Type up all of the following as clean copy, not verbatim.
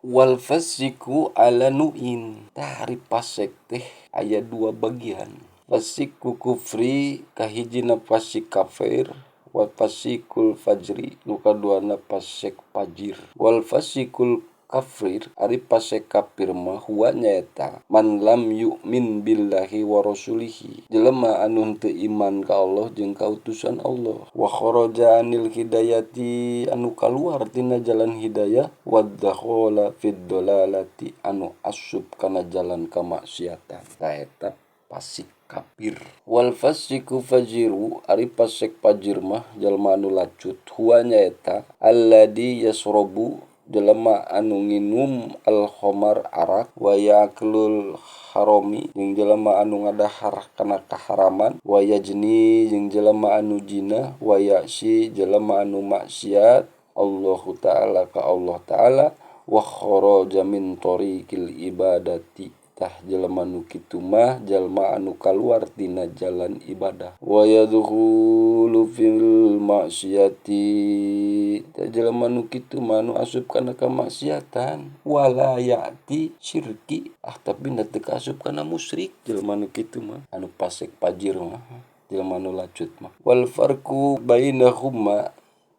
Wal fasiku ala nu'in. Tah hari pasek teh aya dua bagian. Fasiku kufri kahijina fasik kafir, wa fasikul fajri nu kaduana fasik fajir. Wal fasikul kafir ari pasek kafir mah huwa nyaeta man lam yu'min billahi wa rasulihi, jelema anu henteu iman ka Allah jeung ka utusan Allah, wa kharaja anil hidayati anu kaluar tina jalan hidayah, wa dakhala fid dalalati anu asup kana jalan kamaksiatan. Tah eta pasik kafir. Wal fasiku fajiru ari pasek fajir mah jalma anu lacut, huwa nyaeta alladzi yasrobu jelema anu nginum al khamar arak, wa yaklul harami jeung jelema anu ngadahar kana kaharaman, wa yajni jeung jelema anu jina, wa ya'si jelema anu maksiat Allahu ta'ala ka Allah ta'ala, wa kharaja min tariqil ibadati tah jelema nu kitu mah jalma anu kaluar tina jalan ibadah, wa yadkhulu fil maksiati tah jelema nu kitu mah anu asup kana kamaksiatan, wala ya'ti syirki tapi teu kaasup kana musyrik jelema nu kitu mah anu pasek fajir mah jelema nu lacut mah. Wal farqu bainahuma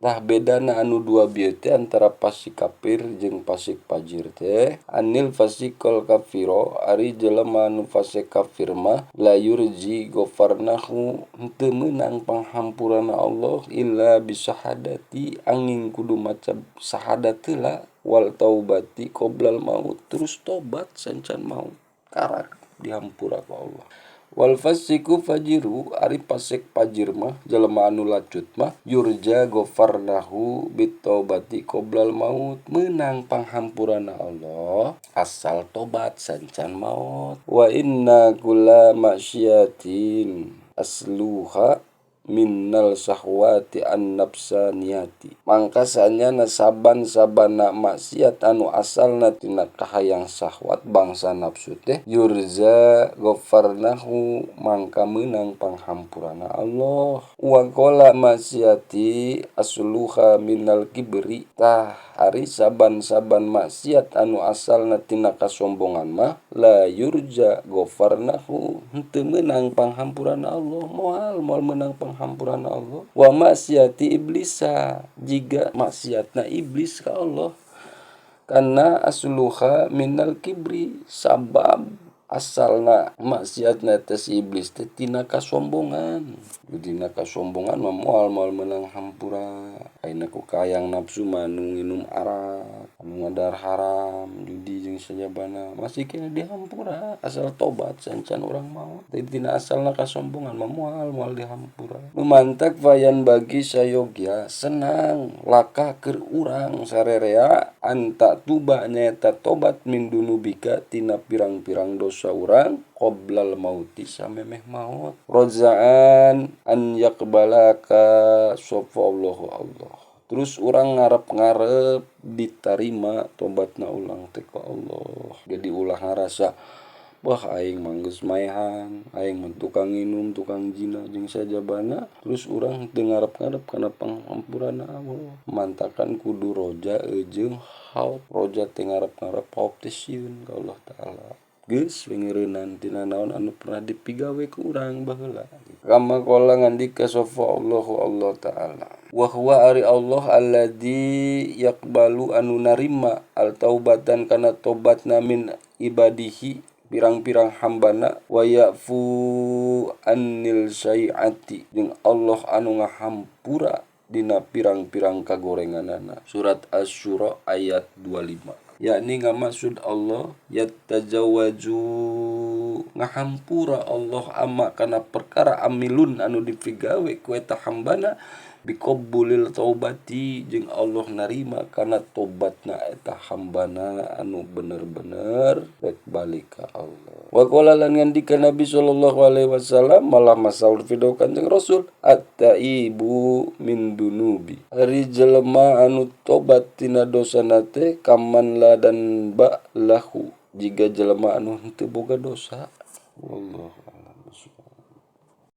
tah bedana anu dua bieu teh antara pasik kafir jeung pasik fajir teh anil fasikol kafiro ari jelema anu fasik kafir mah la yurji ghafarnahu henteu meunang panghampurana Allah illa bisahadati angin kudu maca sahadat heula, wal taubati qoblal maut terus tobat sancan maut karak dihampura ku Allah. Wal fasiku fajiru ari pasek fajir mah jelema anu lacut mah yurja ghafarnahu bitaubati qoblal maut, meunang panghampurana Allah asal tobat sancan maut. Wa inna kulla masyiatin asluha minnal sahwati an nafsaniyati, mangka sanyana saban-sabana maksiat anu asalna tina kahayang syahwat bangsa nafsu teh yurza ghafarnahu mangka meunang panghampurana Allah. Wa qala maksiati asluha minal kibri, tah ari saban-saban maksiat anu asalna tina kasombongan mah la yurja ghafarnahu henteu meunang panghampurana Allah, moal meunang panghampurana Allah. Wa maksiati iblisa jiga maksiatna iblis ka Allah, karena asluha minal kibri sabab asalna maksiatna teh si iblis teh tina kasombongan. Dina kasombongan mah moal meunang hampura. Ayeuna ku kahayang nafsu mah anu nginum arak, anu ngadahar haram, judi jeung sajabana masih kena dihampura asal tobat sancan urang maot. Tapi tina asalna kasombongan mah moal dihampura. Nu mantak fayan bagi sayogya senang laka keur urang sarerea anta tuba nyaeta tobat min dunubika tina pirang-pirang dosa urang qoblal mauti samemeh maut, rozaan an yaqbalaka sofa Allahu Allah. Terus urang ngarep-ngarep diterima tobatna ulang teh ka Allah. Jadi ulah ngarasa wah aing mah geus maehan, aing mah tukang nginum, tukang zina jeung sajabana, terus urang teu ngarep-ngarep kana panghampurana Allah. Mantakan kudu roja jeung haud. Roja teh ngarep-ngarep, haud teh sieun ka Allah Ta'ala. Geus wengeureunan tina naon anu pernah dipigawe ku urang baheula. Kama qala ngandika sofa Allahu Allah Ta'ala. Wa huwa ari Allah alladzi yaqbalu anu narima al taubatan kana tobatna min ibadihi pirang-pirang hambana, wa ya'fu anil syai'ati jeung Allah anu ngahampura dina pirang-pirang kagorenganana. Surat Asy-Syura ayat 25. Yakni ngamaksud Allah yatajawaju ngahampura Allah amma kana perkara amilun anu dipigawe ku eta hambana biqabbulil taubati jeung Allah narima kana tobatna eta hambana anu bener-bener rek balik ka Allah. Wa qala lan ngandika Nabi sallallahu alaihi wasallam malah masaul video Kanjeng Rasul at-taibu min dunubi, ari jelema anu tobat tina dosana teh kaman la dan ba lahu jiga jelema anu henteu boga dosa. Wallahu